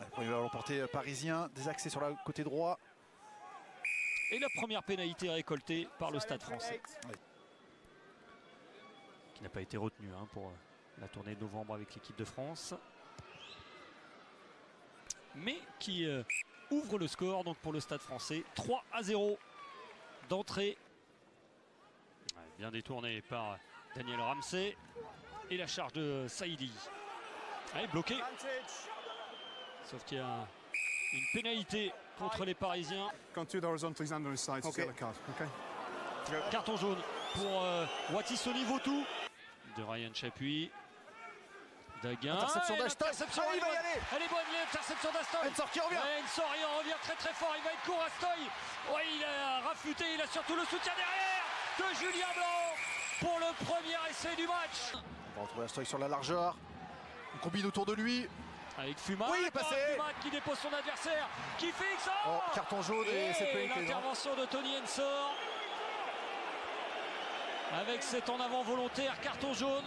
Le premier ballon porté parisien, des accès sur le côté droit. Et la première pénalité récoltée par le Stade français. Oui. Qui n'a pas été retenue pour la tournée de novembre avec l'équipe de France. Mais qui ouvre le score donc pour le Stade français. 3-0 d'entrée. Bien détourné par Daniel Ramsey. Et la charge de Saïdi. Allez, bloqué. Sauf qu'il y a une pénalité contre les Parisiens. Carton jaune pour Watisoni Votou de Ryan Chapuis. Daguin. Interception d'Astoy. Il va y aller. Elle est bonne, l'interception d'Astoy. Ensor qui revient. Ensor, il en revient très très fort. Il va être court, Astoy. Oui, il a rafuté. Il a surtout le soutien derrière de Julien Blanc pour le premier essai du match. On va retrouver Astoy sur la largeur. On combine autour de lui. Avec Fumat, oui, il est passé. Fumat qui dépose son adversaire, qui fixe. Carton jaune et c'est pénalité. L'intervention de Tony Ensor. Avec cet en avant volontaire, carton jaune.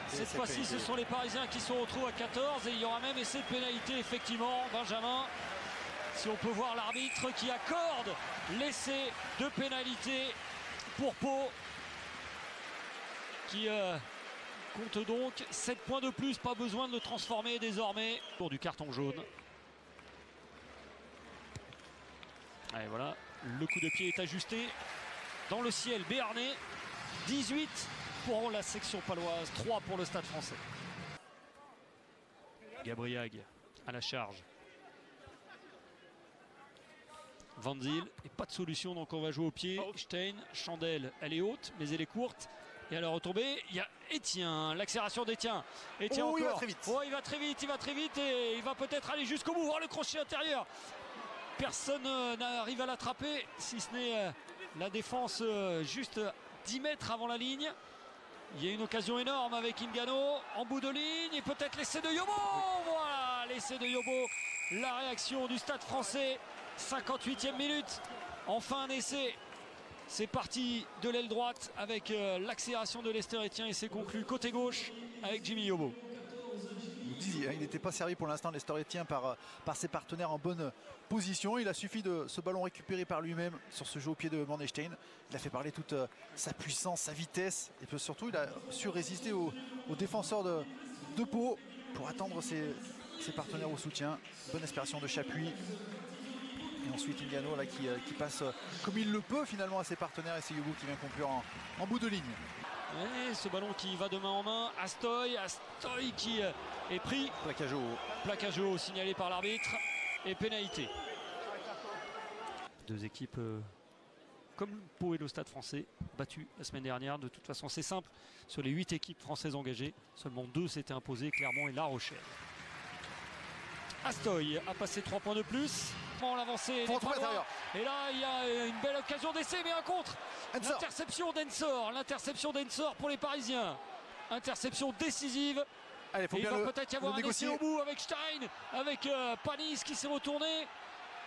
Cette fois-ci, ce sont les Parisiens qui se retrouvent à 14 et il y aura même essai de pénalité, effectivement, Benjamin. Si on peut voir l'arbitre qui accorde l'essai de pénalité pour Pau, qui compte donc 7 points de plus, pas besoin de le transformer désormais pour du carton jaune. Allez, voilà, le coup de pied est ajusté dans le ciel béarnais. 18 pour la section paloise, 3 pour le Stade français. Gabriag à la charge. Van Zyl, et pas de solution, donc on va jouer au pied. Stein, Chandelle, elle est haute, mais elle est courte. Et à la retombée, il y a Etienne, l'accélération d'Etienne. Etienne encore. Il va très vite. Il va très vite et il va peut-être aller jusqu'au bout, voir le crochet intérieur. Personne n'arrive à l'attraper, si ce n'est la défense juste 10 mètres avant la ligne. Il y a une occasion énorme avec Ngannou en bout de ligne et peut-être l'essai de Yobo. Voilà, l'essai de Yobo. La réaction du Stade français. 58e minute. Enfin un essai. C'est parti de l'aile droite avec l'accélération de Lester Etienne et c'est conclu côté gauche avec Jimmy Yobo. Il n'était pas servi pour l'instant, Lester Etienne, par ses partenaires en bonne position. Il a suffi de ce ballon récupéré par lui-même sur ce jeu au pied de Mornestein. Il a fait parler toute sa puissance, sa vitesse. Et puis surtout, il a su résister aux défenseurs de Pau pour attendre ses partenaires au soutien. Bonne aspiration de Chapuis. Et ensuite Ngannou là, qui passe comme il le peut finalement à ses partenaires. Et c'est Yobo qui vient conclure en bout de ligne. Et ce ballon qui va de main en main. Astoy qui est pris. Plaquage haut. Plaquage haut signalé par l'arbitre. Et pénalité. Deux équipes comme Pau et le Stade français battus la semaine dernière. De toute façon c'est simple. Sur les 8 équipes françaises engagées, seulement 2 s'étaient imposées, Clermont et La Rochelle. Astoy a passé 3 points de plus. L'avancée. Et là il y a une belle occasion d'essai mais un contre. L'interception d'Ensor pour les Parisiens. Interception décisive. Allez, il va peut-être y avoir un essai au bout avec Stein, avec Panis qui s'est retourné.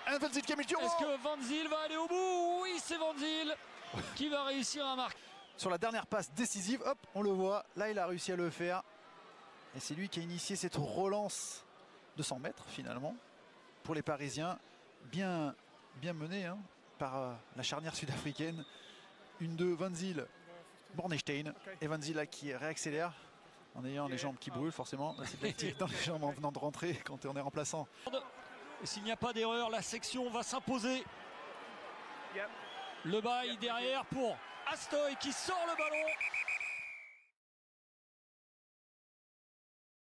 Van Zyl qui a mis le tir. Est-ce que Van Zyl va aller au bout? Oui, c'est Van Zyl qui va réussir à marquer. Sur la dernière passe décisive, hop, on le voit. Là, il a réussi à le faire. Et c'est lui qui a initié cette relance de 100 mètres finalement pour les Parisiens. Bien mené par la charnière sud-africaine. Une de Van Zyl, Mornestein. Et Van Zyl là, qui réaccélère en ayant les jambes qui brûlent forcément. C'est tactique dans les jambes en venant de rentrer quand on est remplaçant. Et s'il n'y a pas d'erreur, la section va s'imposer. Le bail derrière pour Astoy qui sort le ballon.